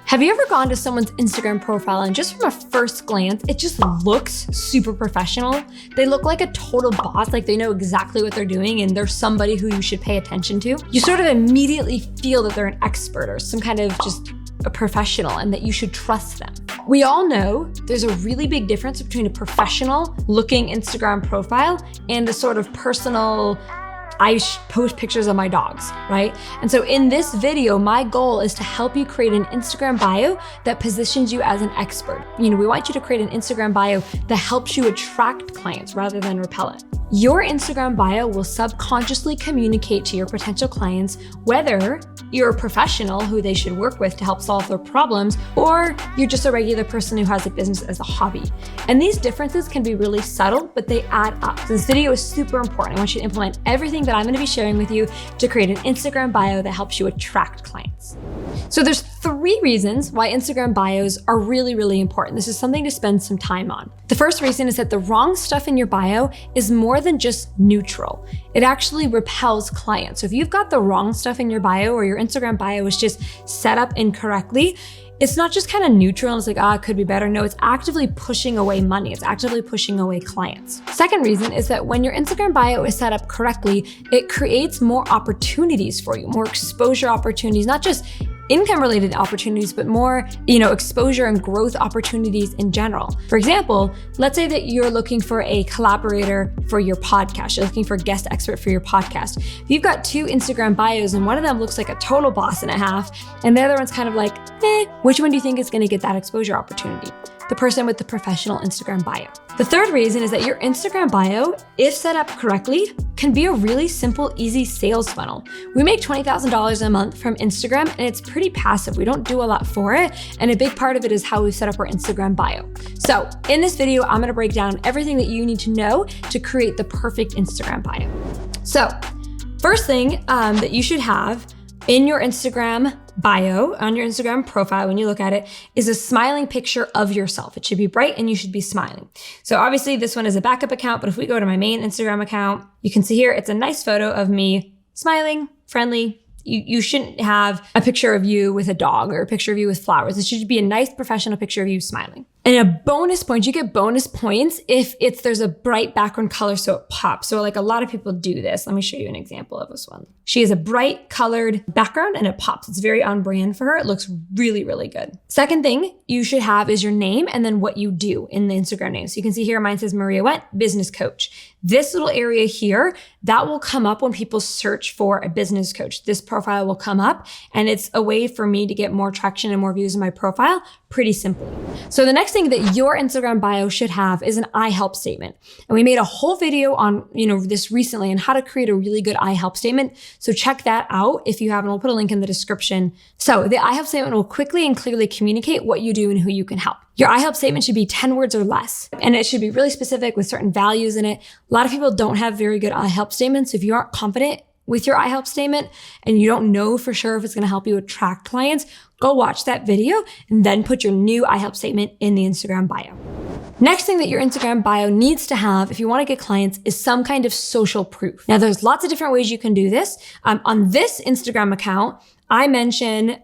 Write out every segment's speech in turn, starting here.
Have you ever gone to someone's Instagram profile and just from a first glance, it just looks super professional? They look like a total boss, like they know exactly what they're doing and they're somebody who you should pay attention to. You sort of immediately feel that they're an expert or some kind of just a professional and that you should trust them. We all know there's a really big difference between a professional looking Instagram profile and a sort of personal, I post pictures of my dogs, right? And so in this video, my goal is to help you create an Instagram bio that positions you as an expert. We want you to create an Instagram bio that helps you attract clients rather than repel it. Your Instagram bio will subconsciously communicate to your potential clients whether you're a professional who they should work with to help solve their problems, or you're just a regular person who has a business as a hobby. And these differences can be really subtle, but they add up. So this video is super important. I want you to implement everything that I'm going to be sharing with you to create an Instagram bio that helps you attract clients. So there's 3 reasons why Instagram bios are really, really important. This is something to spend some time on. The first reason is that the wrong stuff in your bio is more than just neutral. It actually repels clients. So if you've got the wrong stuff in your bio or your Instagram bio is just set up incorrectly, it's not just kind of neutral and it's like, it could be better. No, it's actively pushing away money. It's actively pushing away clients. Second reason is that when your Instagram bio is set up correctly, it creates more opportunities for you, more exposure opportunities, not just income related opportunities, but more, exposure and growth opportunities in general. For example, let's say that you're looking for a collaborator for your podcast. You're looking for a guest expert for your podcast. If you've got 2 Instagram bios and one of them looks like a total boss and a half, and the other one's kind of like, which one do you think is going to get that exposure opportunity? The person with the professional Instagram bio. The third reason is that your Instagram bio, if set up correctly, can be a really simple, easy sales funnel. We make $20,000 a month from Instagram and it's pretty passive. We don't do a lot for it. And a big part of it is how we set up our Instagram bio. So in this video, I'm gonna break down everything that you need to know to create the perfect Instagram bio. So first thing that you should have in your Instagram bio, on your Instagram profile, when you look at it, is a smiling picture of yourself. It should be bright and you should be smiling. So obviously this one is a backup account, but if we go to my main Instagram account, you can see here, it's a nice photo of me smiling, friendly. You shouldn't have a picture of you with a dog or a picture of you with flowers. It should be a nice professional picture of you smiling. And a bonus point, you get bonus points if there's a bright background color so it pops. So like a lot of people do this. Let me show you an example of this one. She has a bright colored background and it pops. It's very on brand for her. It looks really, really good. Second thing you should have is your name and then what you do in the Instagram name. So you can see here, mine says Maria Wendt, business coach. This little area here, that will come up when people search for a business coach. This profile will come up and it's a way for me to get more traction and more views in my profile pretty simply. So the next thing that your Instagram bio should have is an I help statement. And we made a whole video on, this recently on how to create a really good I help statement. So check that out if you haven't. We'll put a link in the description. So the I help statement will quickly and clearly communicate what you do and who you can help. Your I help statement should be 10 words or less, and it should be really specific with certain values in it. A lot of people don't have very good I help statements. If you aren't confident with your I help statement and you don't know for sure if it's going to help you attract clients, go watch that video and then put your new I help statement in the Instagram bio. Next thing that your Instagram bio needs to have if you want to get clients is some kind of social proof. Now there's lots of different ways you can do this. On this Instagram account, I mention,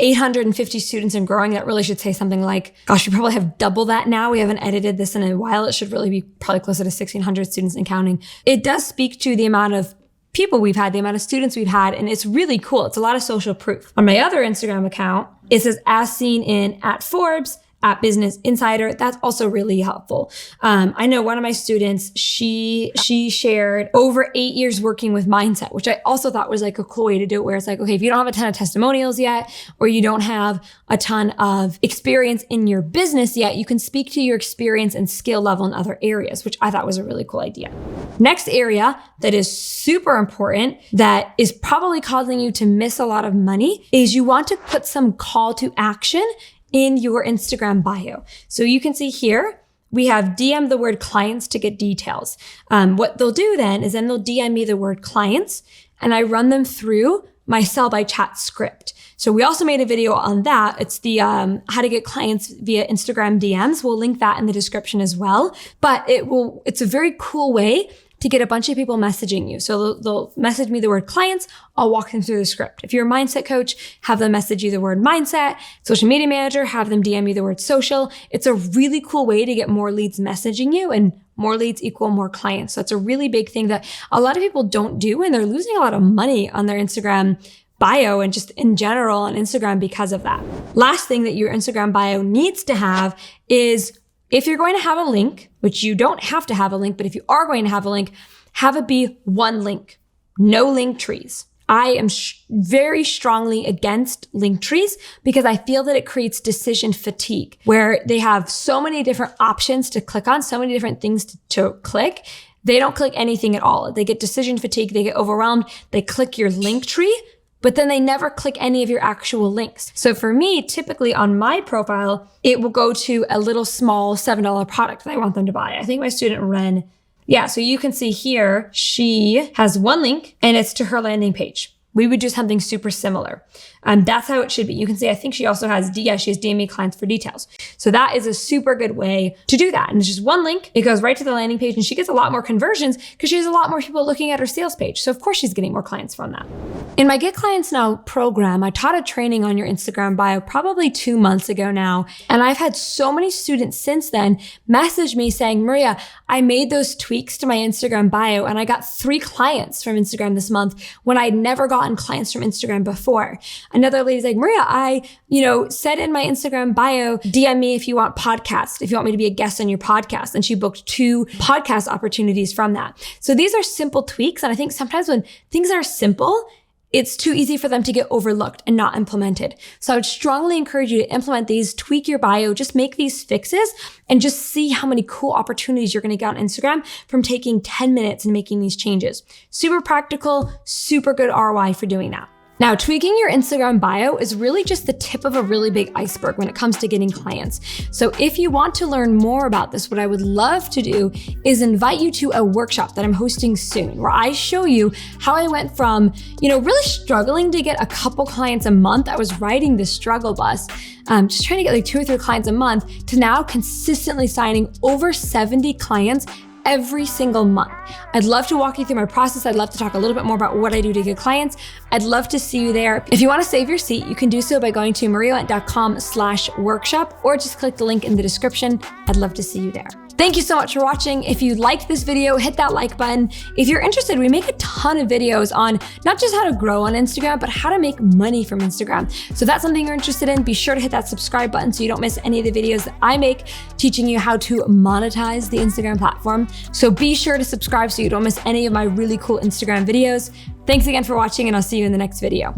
850 students and growing. That really should say something like, gosh, we probably have double that now. We haven't edited this in a while. It should really be probably closer to 1,600 students and counting. It does speak to the amount of people we've had, the amount of students we've had, and it's really cool. It's a lot of social proof. On my other Instagram account, it says as seen in @Forbes, @Business Insider. That's also really helpful. I know one of my students, she shared over 8 years working with mindset, which I also thought was like a cool way to do it, where it's like, okay, if you don't have a ton of testimonials yet, or you don't have a ton of experience in your business yet, you can speak to your experience and skill level in other areas, which I thought was a really cool idea. Next area that is super important that is probably causing you to miss a lot of money is you want to put some call to action in your Instagram bio. So you can see here, we have DM the word clients to get details. What they'll do then is they'll DM me the word clients and I run them through my sell by chat script. So we also made a video on that. It's the how to get clients via Instagram DMs. We'll link that in the description as well. But it's a very cool way to get a bunch of people messaging you. So they'll message me the word clients, I'll walk them through the script. If you're a mindset coach, have them message you the word mindset. Social media manager, have them DM you the word social. It's a really cool way to get more leads messaging you, and more leads equal more clients. So it's a really big thing that a lot of people don't do, and they're losing a lot of money on their Instagram bio and just in general on Instagram because of that. Last thing that your Instagram bio needs to have is, if you're going to have a link, which you don't have to have a link, but if you are going to have a link, have it be one link, no link trees. I am very strongly against link trees because I feel that it creates decision fatigue, where they have so many different options to click on, so many different things to click. They don't click anything at all. They get decision fatigue. They get overwhelmed. They click your link tree, but then they never click any of your actual links. So for me, typically on my profile, it will go to a little small $7 product that I want them to buy. I think my student Ren, so you can see here, she has one link and it's to her landing page. We would do something super similar. That's how it should be. You can see, I think she also has, she has DME clients for details. So that is a super good way to do that. And it's just one link. It goes right to the landing page, and she gets a lot more conversions because she has a lot more people looking at her sales page. So of course she's getting more clients from that. In my Get Clients Now program, I taught a training on your Instagram bio probably 2 months ago now. And I've had so many students since then message me saying, Maria, I made those tweaks to my Instagram bio and I got 3 clients from Instagram this month when I'd never gotten clients from Instagram before. Another lady's like, Maria, I, said in my Instagram bio, DM me if you want podcasts, if you want me to be a guest on your podcast. And she booked 2 podcast opportunities from that. So these are simple tweaks. And I think sometimes when things are simple, it's too easy for them to get overlooked and not implemented. So I would strongly encourage you to implement these, tweak your bio, just make these fixes and just see how many cool opportunities you're going to get on Instagram from taking 10 minutes and making these changes. Super practical, super good ROI for doing that. Now, tweaking your Instagram bio is really just the tip of a really big iceberg when it comes to getting clients. So if you want to learn more about this, what I would love to do is invite you to a workshop that I'm hosting soon, where I show you how I went from, really struggling to get a couple clients a month. I was riding the struggle bus, just trying to get like 2 or 3 clients a month, to now consistently signing over 70 clients every single month. I'd love to walk you through my process. I'd love to talk a little bit more about what I do to get clients. I'd love to see you there. If you want to save your seat, you can do so by going to mariawendt.com/workshop, or just click the link in the description. I'd love to see you there. Thank you so much for watching. If you liked this video, hit that like button. If you're interested, we make a ton of videos on not just how to grow on Instagram, but how to make money from Instagram. So if that's something you're interested in, be sure to hit that subscribe button so you don't miss any of the videos that I make teaching you how to monetize the Instagram platform. So be sure to subscribe so you don't miss any of my really cool Instagram videos. Thanks again for watching, and I'll see you in the next video.